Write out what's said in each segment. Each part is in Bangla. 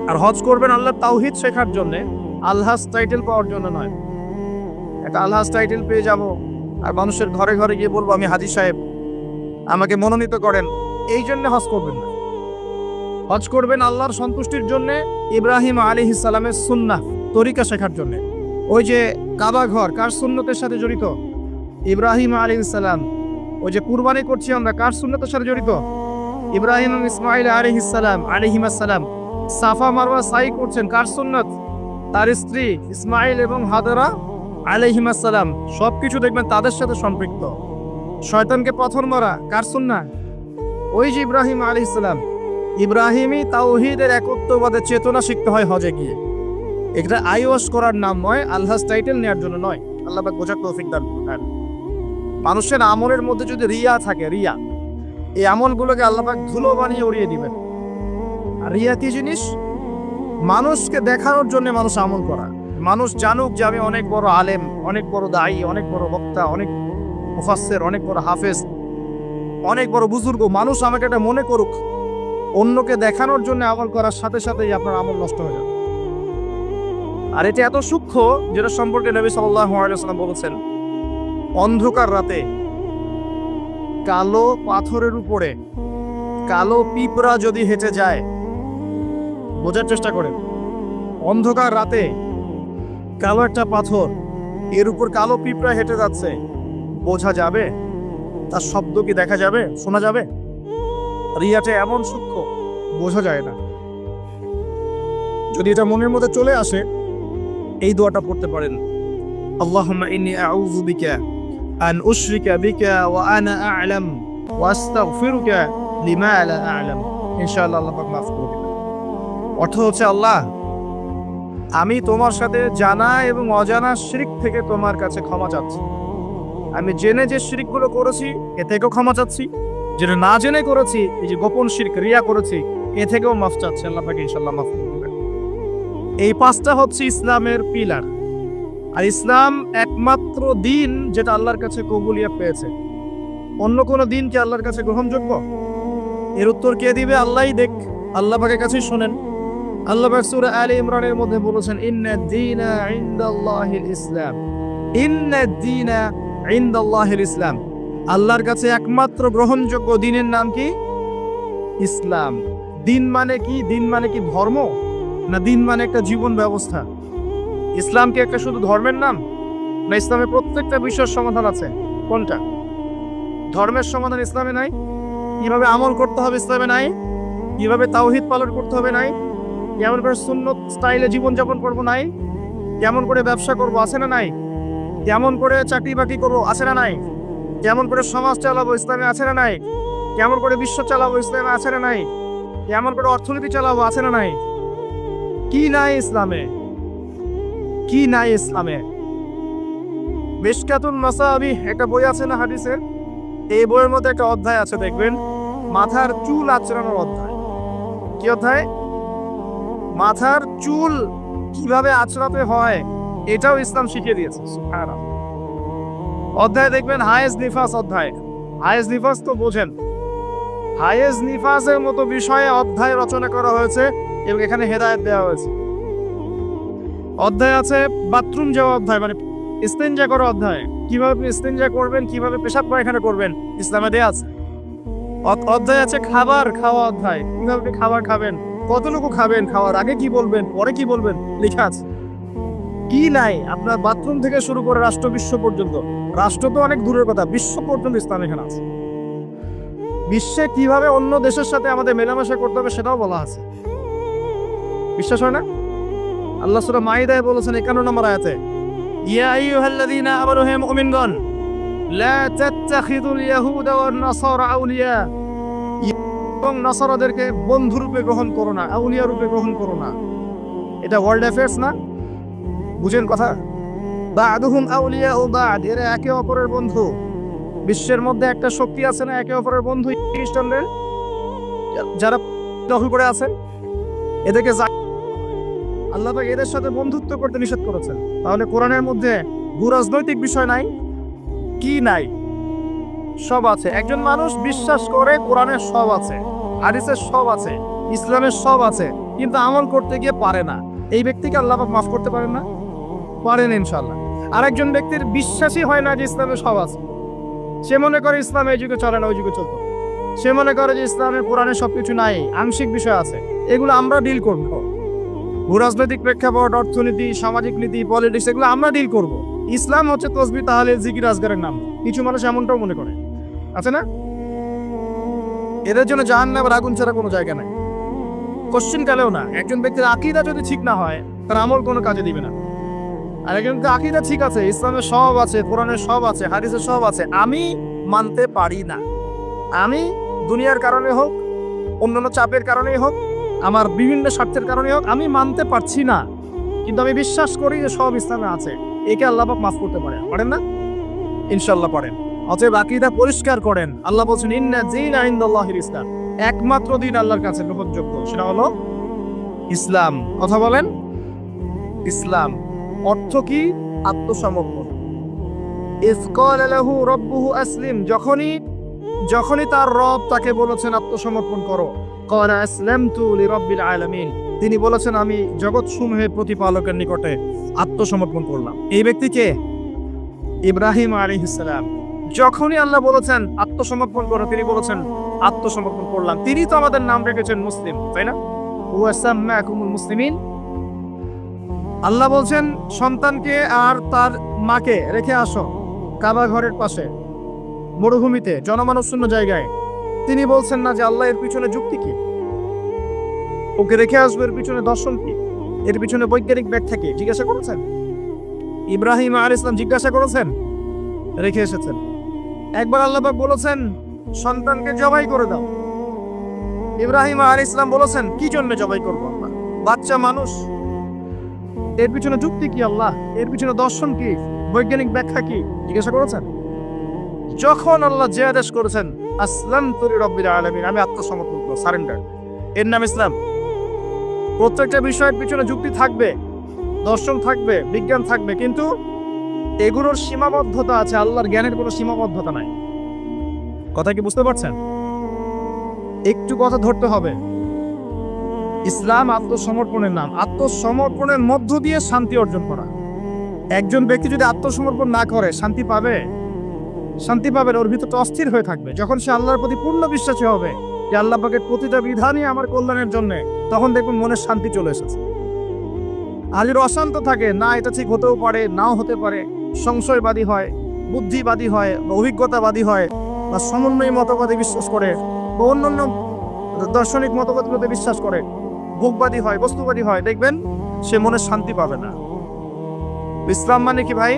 আর হজ করবেন আল্লাহ তাওহীদ শেখার জন্য, আলহাজ টাইটেল পাওয়ার জন্য নয়। একটা আলহাজ টাইটেল পেয়ে যাব আর মানুষের ঘরে ঘরে গিয়ে বলবো আমি হাজী সাহেব, আমাকে মনোনীত করেন, এই জন্য হজ করবেন না। হজ করবেন আল্লাহর সন্তুষ্টির জন্য, ইব্রাহিম আলাইহিস সালামের সুন্নাহ তরিকা শেখার জন্য। ওই যে কাবা ঘর কার সুন্নতের সাথে জড়িত? ইব্রাহিম আলাইহিস সালাম। ওই যে কুরবানি করছি আমরা কার সুন্নতের সাথে জড়িত? ইব্রাহিম এবং ইসমাইল আলাইহিস সালাম আলাইহিমাস সালাম। সাফা মারওয়া সাই করছেন কার সুন্নত? তার স্ত্রী ইসমাইল এবং হাজরা আলাইহিমাস সালাম। সবকিছু দেখবেন তাদের সাথে সম্পৃক্ত। শয়তানকে পাথর মারা কার সুন্নাহ? ওই যে ইব্রাহিম আলাইহিস সালাম। ইব্রাহিমী তাওহীদের একত্ববাদের চেতনা শিখতে হয় হজে গিয়ে। এটা আইওয়াস করার নাম নয়, আলহাজ টাইটেল নেওয়ার জন্য নয়। আল্লাহ পাক বোঝার তৌফিক দান করুন। মানুষের আমলের মধ্যে যদি রিয়া থাকে, রিয়া, এই আমলগুলোকে আল্লাহ পাক ধুলো বানিয়ে উড়িয়ে দিবেন। আর রিয়া কি জিনিস? মানুষকে দেখানোর জন্য মানুষ আমল করা, মানুষ জানুক যে আমি অনেক বড় আলেম, অনেক বড় দায়ী, অনেক বড় বক্তা, অনেক মুফাসসির, অনেক বড় হাফেজ, অনেক বড় বুজুর্গ, মানুষ আমাকে এটা মনে করুক। অন্যকে দেখানোর জন্য আমল করার সাথে সাথেই আপনার আমল নষ্ট হয়ে যাবে। আর এটা এত সূক্ষ্ম যেটা সম্পর্কে নবী সাল্লাল্লাহু আলাইহি ওয়াসাল্লাম বলেছেন, অন্ধকার রাতে কালো পাথরের উপরে কালো পিঁপড়া যদি হেঁটে যায়, বোঝার চেষ্টা করেন, অন্ধকার রাতে কালো একটা পাথর, এর উপর কালো পিঁপড়া হেঁটে যাচ্ছে, বোঝা যাবে? তার শব্দ কি দেখা যাবে, শোনা যাবে? রিয়াটা এমন সূক্ষ্ম, বোঝা যায় না। যদি এটা মনের মধ্যে চলে আসে, এই দোয়াটা পড়তে পারেন, আল্লাহুম্মা ইন্নী আউযু বিকা আন উশরিকা বিকা ওয়া আনা আ'লাম ওয়া আস্তাগফিরুকা লিমা লা আ'লাম। ইনশাআল্লাহ আল্লাহ পাক মাফ করে দিবেন। অর্থ হচ্ছে, আল্লাহ, আমি তোমার সাথে জানা এবং অজানা শিরক থেকে তোমার কাছে ক্ষমা চাচ্ছি। আমি জেনে যে শিরকগুলো করেছি এ থেকেও ক্ষমা চাচ্ছি, যেটা না জেনে করেছি, এই যে গোপন শিরক রিয়া করেছি, এ থেকেও মাফ চাচ্ছি। আল্লাহ পাক ইনশাআল্লাহ মাফ করে দিবেন। এই পাঁচটা হচ্ছে ইসলামের পিলার। আর ইসলাম একমাত্র দিন যেটা আল্লাহর কাছে কবুলিয়ত পেয়েছে। অন্য কোনো দিন কি আল্লাহর কাছে গ্রহণযোগ্য? এর উত্তর কে দিবে? আল্লাহই দেখ, আল্লাহ পাকের কাছেই শোনেন। আল্লাহ পাক সূরা আলে ইমরানের মধ্যে বলেছেন, ইন্নাদ দীনা ইনদাল্লাহিল ইসলাম। ইন্নাদ দীনা ইনদাল্লাহিল ইসলাম। আল্লাহর কাছে একমাত্র গ্রহণযোগ্য দিনের নাম কি? ইসলাম। দিন মানে কি? দিন মানে কি ধর্ম? না দিন মানে একটা জীবন ব্যবস্থা? ইসলাম কি একটা শুধু ধর্মের নাম? না ইসলামে প্রত্যেকটা বিষয়ের সমাধান আছে? কোনটা? ধর্মের সমাধান ইসলামে নাই? কিভাবে আমল করতে হবে ইসলামে নাই? কিভাবে তাওহীদ পালন করতে হবে নাই? কেমন করে সুন্নত স্টাইলে জীবনযাপন করবো নাই? কেমন করে ব্যবসা করবো আছে না নাই? কেমন করে চাকরি বাকরি করবো আছে না নাই? কেমন করে সমাজ চালাবো ইসলামে আছে না নাই? কেমন করে বিশ্ব চালাবো ইসলামে আছে না নাই? কেমন করে অর্থনীতি চালাবো আছে না নাই? কি নাই ইসলামে? কি নাই ইসলামে? মিশকাতুল মাসাবিহ একটা বই আছে না হাদিসের, এই বইয়ের মধ্যে একটা অধ্যায় আছে, দেখবেন মাথার চুল আঁচড়ানোর অধ্যায়। কি অধ্যায়? মাথার চুল কিভাবে আঁচড়াতে হয় এটাও ইসলাম শিখিয়ে দিয়েছে। সুবহানাল্লাহ। অধ্যায় দেখবেন হায়েজ নিফাস অধ্যায়। হায়েজ নিফাস তো বোঝেন, হায়েজ নিফাসের মতো বিষয়ে অধ্যায় রচনা করা হয়েছে এবং এখানে হেদায়েত দেওয়া হয়েছে। অধ্যায় আছে বাথরুম যাওয়া অধ্যায়, মানে ইস্তেঞ্জা করা অধ্যায়। কিভাবে আপনি ইস্তেঞ্জা করবেন, কিভাবে পেশাব পায়খানা করবেন ইসলামে দেয়া আছে। অধ্যায় আছে খাবার খাওয়া অধ্যায়, কিভাবে আপনি খাবার খাবেন, কতটুকু খাবেন, খাওয়ার আগে কি বলবেন, পরে কি বলবেন, লেখা আছে। কি নাই? আপনার বাথরুম থেকে শুরু করে রাষ্ট্র বিশ্ব পর্যন্ত, রাষ্ট্র তো অনেক দূরের কথা, বিশ্ব পর্যন্ত ইসলাম এখানে আছে। বিশ্বে কিভাবে অন্য দেশের সাথে আমাদের মেলামেশা করতে হবে সেটাও বলা আছে। বিশ্বাস হয় না? আল্লাহ সূরা মাইদায় বলেছেন 51 নম্বর আয়াতে, ইয়া আইয়ুহাল্লাযীনা আমানু, হে মুমিনগণ, লা তাত্তাখিযুল ইয়াহুদা ওয়ান নাসারা আউলিয়া, এবং নাসারাদেরকে বন্ধু রূপে গ্রহণ করো না, আউলিয়া রূপে গ্রহণ করো না। এটা ওয়ার্ল্ড অ্যাফেয়ার্স না? বুঝেন কথা? বা'দুহুম আউলিয়া ও বা'দ, এরা একে অপরের বন্ধু। বিশ্বের মধ্যে একটা শক্তি আছে না একে অপরের বন্ধু, খ্রিস্টানদের যারা দখল করে আছেন, এদেরকে আল্লাহ পাক এদের সাথে বন্ধুত্ব করতে নিষেধ করেছেন। তাহলে কোরআনের মধ্যে ভূরাজনৈতিক বিষয় নাই? কি নাই? সব আছে। একজন মানুষ বিশ্বাস করে কোরআনের সব আছে, হাদিসের সব আছে, ইসলামের সব আছে, কিন্তু আমল করতে গিয়ে পারে না, এই ব্যক্তিকে আল্লাহ পাক মাফ করতে পারেন না? পারেন ইনশাআল্লাহ। আরেকজন ব্যক্তির বিশ্বাসই হয় না যে ইসলামে সব আছে, সে মনে করে ইসলাম এই যুগে চলে না ওই যুগে চলতো, সে মনে করে যে ইসলামের কোরআনে সবকিছু নাই, আংশিক বিষয় আছে, এগুলো আমরা ডিল করব। ভূরাজনৈতিক প্রেক্ষাপট, অর্থনীতি, সামাজিক নীতি, পলিটিক্স, এগুলো আমরা ডিল করব। ইসলাম হচ্ছে তসবিহ, তাহলিল, জিকির, আজগারের নাম। কিছু মানুষ এমনটাও মনে করে, আছে না? এদের জন্য জাহান্নামের আগুন ছাড়া কোনো জায়গা নাই, কোশ্চেন কালেও না। একজন ব্যক্তির আকীদা যদি ঠিক না হয়, তার আমল কোনো কাজে দিবে না। আর একজন আকীদা ঠিক আছে, ইসলামের সব আছে, কোরআনের সব আছে, হাদিসের সব আছে, আমি মানতে পারি না, আমি দুনিয়ার কারণে হোক, অন্যান্য চাপের কারণেই হোক, আমার বিভিন্ন স্বার্থের কারণে হোক, আমি মানতে পারছি না, কিন্তু আমি বিশ্বাস করি যে সব ইসলামে আছে, একে আল্লাহ পাক মাফ করতে পারেন না? ইনশাআল্লাহ পারেন। অতএব আকীদা পরিষ্কার করেন। আল্লাহ বলছেন ইন্না দীনা ইনদাল্লাহিল ইসলাম, একমাত্র দিন আল্লাহর কাছে গ্রহণযোগ্য সেটা হলো ইসলাম। কথা বলেন, ইসলাম অর্থ কি? আত্মসমর্পণ। ইয ক্বালা লাহু রাব্বুহু আসলিম, যখনই তার রব তাকে বলেছেন আত্মসমর্পণ করো, ক্বালা আসলামতু লিরাব্বিল আলামিন, তিনি বলেছেন আমি জগৎ সমূহের প্রতিপালকের নিকটে আত্মসমর্পণ করলাম। এই ব্যক্তিকে ইব্রাহিম আলাইহিস সালাম, যখনই আল্লাহ বলেছেন আত্মসমর্পণ করো, তিনি বলেছেন আত্মসমর্পণ করলাম। তিনি তো আমাদের নাম রেখেছেন মুসলিম, তাই না? ওয়া সাম্মাকুমুল মুসলিমিন। আল্লাহ বলছেন সন্তানকে আর তার মাকে রেখে আসো কাবা ঘরের পাশে, মরুভূমিতে, জনমানবশূন্য জায়গায়। তিনি বলছেন না যে আল্লাহ এর পিছনে যুক্তি কি, ওকে রেখে আসবে, এর পিছনে দর্শন কি, এর পিছনে বৈজ্ঞানিক ব্যাখ্যা কি? জিজ্ঞাসা করেছেন? ইব্রাহিম আলাইহিস সালাম জিজ্ঞাসা করেছেন, রেখে এসেছেন। একবার আল্লাহ পাক বলেছেন সন্তানকে জবাই করে দাও, ইব্রাহিম আলাইহিস সালাম বলেছেন কি জন্য জবাই করব আমরা, বাচ্চা মানুষ, এর পিছনে যুক্তি কি আল্লাহ, এর পিছনে দর্শন কি, বৈজ্ঞানিক ব্যাখ্যা কি? জিজ্ঞাসা করেছেন? যখন আল্লাহ যে আদেশ করেছেন আসলামতু লিরাব্বিল আলামিন, আমি আত্মসমর্পণ করলাম, সারেন্ডার, এর নাম ইসলাম। প্রত্যেকটা বিষয়ের পিছনে যুক্তি থাকবে, দর্শন থাকবে, বিজ্ঞান থাকবে, কিন্তু এগুলোর সীমাবদ্ধতা আছে, আল্লাহর জ্ঞানের কোনো সীমাবদ্ধতা নাই। কথা কি বুঝতে পারছেন? একটু কথা ধরতে হবে। ইসলাম আত্মসমর্পণের নাম, আত্মসমর্পণের মধ্য দিয়ে শান্তি অর্জন করা। একজন ব্যক্তি যদি আত্মসমর্পণ না করে শান্তি পাবে? শান্তি পাবে না, ওর ভিতরটা অস্থির হয়ে থাকবে। যখন সে আল্লাহর প্রতি পূর্ণ বিশ্বাসী হবে যে আল্লাহ পাকের প্রতিটা বিধানই আমার কল্যাণের জন্য, তখন দেখুন মনে শান্তি চলে এসেছে। আর যদি অশান্ত থাকে, না এটা ঠিক হতেও পারে, নাও হতে পারে, সংশয়বাদী হয়, বুদ্ধিবাদী হয়, বা অভিজ্ঞতাবাদী হয়, বা সমন্বয় মতবাদে বিশ্বাস করে, বা অন্যান্য দার্শনিক মতবাদগুলোতে বিশ্বাস করে, ভোগবাদী হয়, বস্তুবাদী হয়, দেখবেন সে মনে শান্তি পাবে না। ইসলাম মানে কি ভাই?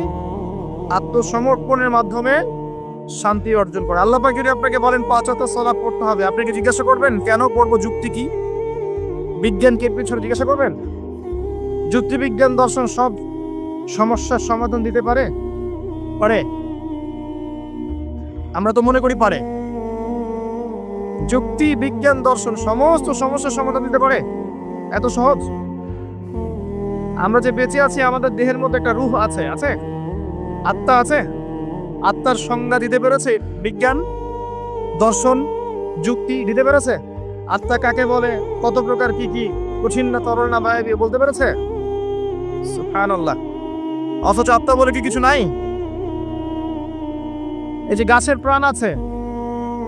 আত্মসমর্পণের মাধ্যমে শান্তি অর্জন করে। আল্লাহ পাক যদি আপনাকে বলেন 5 ওয়াক্ত সালাত পড়তে হবে, আপনি কি জিজ্ঞাসা করবেন কেন পড়বো, যুক্তি কি, বিজ্ঞান কি পিছনে জিজ্ঞাসা করবেন? যুক্তি, বিজ্ঞান, দর্শন সব সমস্যার সমাধান দিতে পারে? আমরা তো মনে করি পারে। যুক্তি, বিজ্ঞান, দর্শন সমস্ত সমস্যার সমাধান দিতে পারে? এত সহজ? আমরা যে বেঁচে আছি, আমাদের দেহের মধ্যে একটা রূহ আছে, আত্মা আছে। আত্মার সংজ্ঞা দিতে পেরেছে বিজ্ঞান, দর্শন, যুক্তি দিতে পেরেছে? আত্মা কাকে বলে, কত প্রকার, কি কি, কঠিন না, তরল না, বায়বীয়, বলতে পেরেছে? সুবহানাল্লাহ। অথচ আত্মা বলে কি কিছু নাই? এই যে গাছের প্রাণ আছে,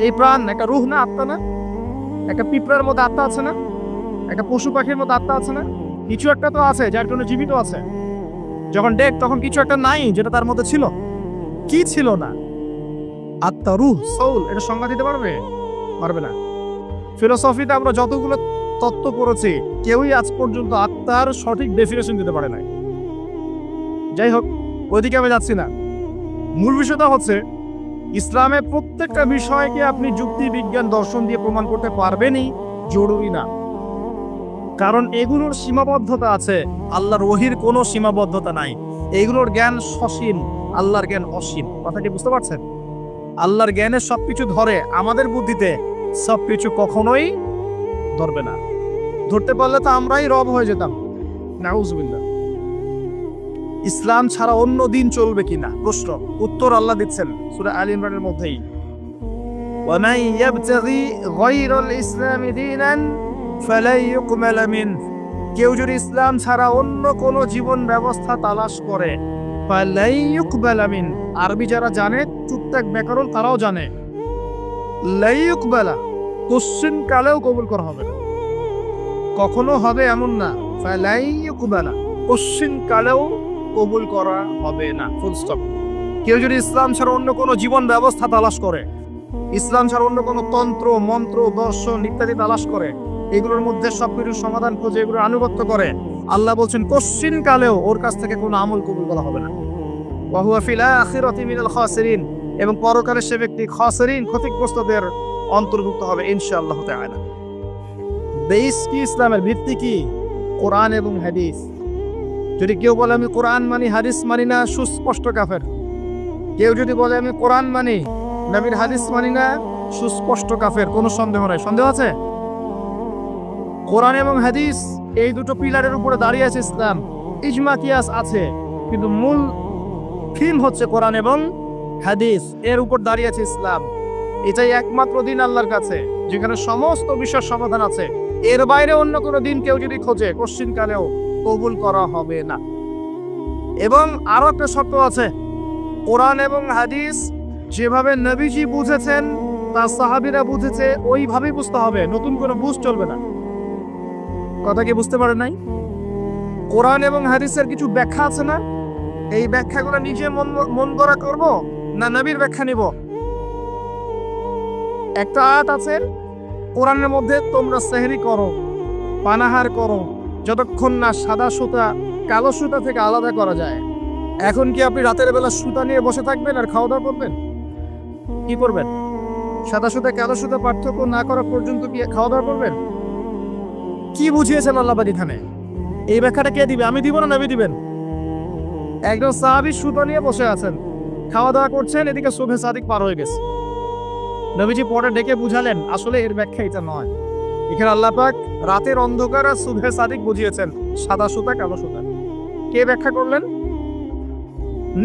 এই প্রাণ একটা রূহ না, আত্মা না? একটা পিঁপড়ার মধ্যে আত্মা আছে না? একটা পশু পাখির মধ্যে আত্মা আছে না? কিছু একটা তো আছে যার জন্য জীবিত আছে। যখন ডেক, তখন কিছু একটা নাই যেটা তার মধ্যে ছিল। কি ছিল না? আত্মা, রূহ, সোল, এটা সংজ্ঞা দিতে পারবে না। ফিলোসফিতে আমরা যতগুলো তত্ত্ব পড়েছি, কেউই আজ পর্যন্ত আত্মার সঠিক ডেফিনেশন দিতে পারে নাই। যাই হোক, ওইদিকে আমি যাচ্ছি না। মূল বিষয়টা হচ্ছে ইসলামের প্রত্যেকটা বিষয়কে আপনি যুক্তি, বিজ্ঞান, দর্শন দিয়ে প্রমাণ করতে পারবেনই, জরুরি না। কারণ এগুলোর সীমাবদ্ধতা আছে, আল্লাহর ওহীর কোনো সীমাবদ্ধতা নাই। এগুলোর জ্ঞান সসীম, আল্লাহর জ্ঞান অসীম। কথাটি বুঝতে পারছেন? আল্লাহর জ্ঞানে সবকিছু ধরে, আমাদের বুদ্ধিতে সবকিছু কখনোই ধরবে না। ধরতে পারলে তো আমরাই রব হয়ে যেতাম, নাউজুবিল্লাহ। ইসলাম ছাড়া অন্য দিন চলবে কিনা প্রশ্ন, উত্তর আল্লাহ দিচ্ছেন সূরা আলী ইমরানের মধ্যেই। ওয়া মান ইয়াবতাগি গায়রাল ইসলামি দীনান ফালাই ইউকবালা মিন, কেউ যদি ইসলাম ছাড়া অন্য কোনো জীবন ব্যবস্থা তালাশ করে, ফালাই ইউকবালা মিন, আরবি যারা জানে টুকটাক ব্যাকরণ তারাও জানে, লাই ইউকবালা কোশ্চিন কালেও কবুল করা হবে না, কখনো হবে এমন না, ফালাই ইউকবালা কোশ্চিন কালেও কবুল করা হবে না, ফুল স্টপ। কেউ যদি ইসলাম ছাড়া অন্য কোনো জীবন ব্যবস্থা তালাশ করে, ইসলাম ছাড়া অন্য কোনো তন্ত্র মন্ত্র দর্শন ইত্যাদি তালাশ করে, এগুলোর মধ্যে সবকিছুর সমাধান খোঁজে, এগুলো আনুগত্য করে, আল্লাহ বলছেন কোশ্চিন কালেও ওর কাছ থেকে কোনো আমল কবুল করা হবে না। ওয়া হুয়া ফিল আখিরাতি মিনাল খাসিরিন, এবং পরকালে সে ব্যক্তি খাসিরিন ক্ষতিগ্রস্তদের অন্তর্ভুক্ত হবে ইনশাআল্লাহ তাআলা। বেস কি ইসলামের ভিত্তি কি? কোরআন এবং হাদিস। যদি কেউ বলে আমি কোরআন মানি হাদিস মানি না, সুস্পষ্ট কাফের। কেউ যদি বলে আমি কোরআন মানি নবীর হাদিস মানি না, সুস্পষ্ট কাফের, কোনো সন্দেহ নাই। সন্দেহ আছে? কোরআন এবং হাদিস এই দুটো পিলারের উপরে দাঁড়িয়ে আছে ইসলাম। ইজমা কিয়াস আছে, কিন্তু মূল থিম হচ্ছে কোরআন এবং হাদিস, এর উপর দাঁড়িয়ে আছে ইসলাম। এটাই একমাত্র দিন আল্লাহর কাছে যেখানে সমস্ত বিষয়ের সমাধান আছে। এর বাইরে অন্য কোনো দিন কেউ যদি খোঁজে কোশ্চিন কালেও কবুল করা হবে না। এবং আরো একটা শর্ত আছে, কোরআন এবং হাদিস যেভাবে নবীজি বুঝেছেন, তার সাহাবীরা বুঝেছে, ওইভাবেই বুঝতে হবে, নতুন কোনো বুঝ চলবে না। কথা কি বুঝতে পারেন নাই? কোরআন এবং হাদিসের কিছু ব্যাখ্যা আছে না, এই ব্যাখ্যাগুলো নিজে মন গড়া করব না নবীর ব্যাখ্যা নিব? একটা আয়াত আছে কোরআনের মধ্যে, তোমরা সেহরি করো, পানাহার করো, যতক্ষণ না সাদা সুতা কালো সুতা থেকে আলাদা করা যায়। এখন কি আপনি রাতের বেলা সুতা নিয়ে বসে থাকবেন আর খাওয়া দাওয়া করবেন? কি করবেন? সাদা সুতা কালো সুতা পার্থক্য না করা পর্যন্ত কি খাওয়া দাওয়া করবেন? কি বুঝিয়েছেন আল্লাহ এখানে? এই ব্যাখ্যাটা কে দিবে? আমি দিব না নবী দিবেন? একজন সাহাবী সুতা নিয়ে বসে আছেন, খাওয়া দাওয়া করছেন, এদিকে সুবহে সাদিক পার হয়ে গেছে। নবীজি পরে ডেকে বুঝালেন আসলে এর ব্যাখ্যা এটা নয়। এখানে আল্লাহ পাক রাতের অন্ধকার আর সুবহে সাদিক বুঝিয়েছেন, সাদা সুতা কালো সুতা। কে ব্যাখ্যা করলেন?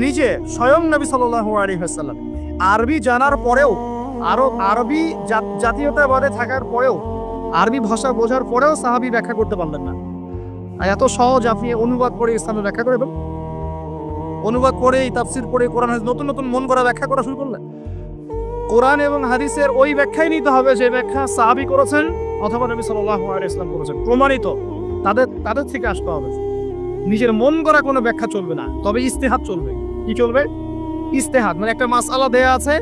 নিজে স্বয়ং নবী সাল্লাল্লাহু আলাইহি ওয়াসাল্লাম। আরবি জানার পরেও, আরবি জাতীয়তাবাদে থাকার পরেও, আরবি ভাষা বোঝার পরেও সাহাবী ব্যাখ্যা করতে পারলেন না। আর এত সহজ আপনি অনুবাদ করে ইসলামের ব্যাখ্যা করে, অনুবাদ করে তাফসীর পড়ে কোরআন হাদিস নতুন নতুন মন করা ব্যাখ্যা করা শুরু করলেন। কোরআন এবং হাদিসের ওই ব্যাখ্যাই নিতে হবে যে ব্যাখ্যা সাহাবী করেছেন অথবা নবী সাল্লাল্লাহু আলাইহি ওয়াসাল্লাম করেছেন, প্রমাণিত। তাদের থেকে আসতে হবে। নিজের মন করা কোনো ব্যাখ্যা চলবে না, তবে ইস্তেহাদ চলবে। কি চলবে? ইস্তেহাদ মানে একটা মাসআলা দেয়া আছে,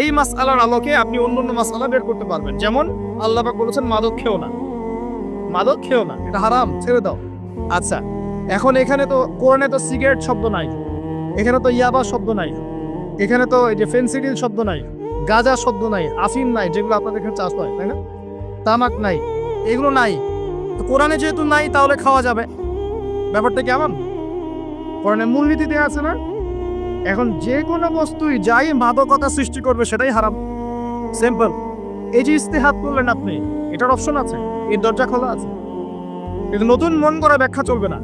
এই মাসআলার আলোকে আপনি অন্য মাসআলা বের করতে পারবেন। যেমন আল্লাহ পাক বলেছেন মাদক খেও না, মাদক খেও না, এটা হারাম, ছেড়ে দাও। আচ্ছা, এখন এখানে তো কোরআনে তো সিগারেট শব্দ নাই, এখানে তো ইয়াবা শব্দ নাই, এখানে তো এই যে ফেন্সিডিল শব্দ নাই, গাঁজা শব্দ নাই, আফিম নাই, যেগুলো আপনাদের এখানে চাষ হয়, তাই না? তামাক নাই, এগুলো নাই। তো কোরআনে যেহেতু নাই তাহলে খাওয়া যাবে। ব্যাপারটা কেমন? কোরআনে মূলনীতি দেওয়া আছে না? এখন যে কোনো বস্তুই যাই মাদকতা সৃষ্টি করবে সেটাই হারাম। সিম্পল। এই যে ইস্তেহাদ করলেন আপনি, এটার অপশন আছে, এর দরজা খোলা আছে, কিন্তু নতুন মন করা ব্যাখ্যা চলবে না।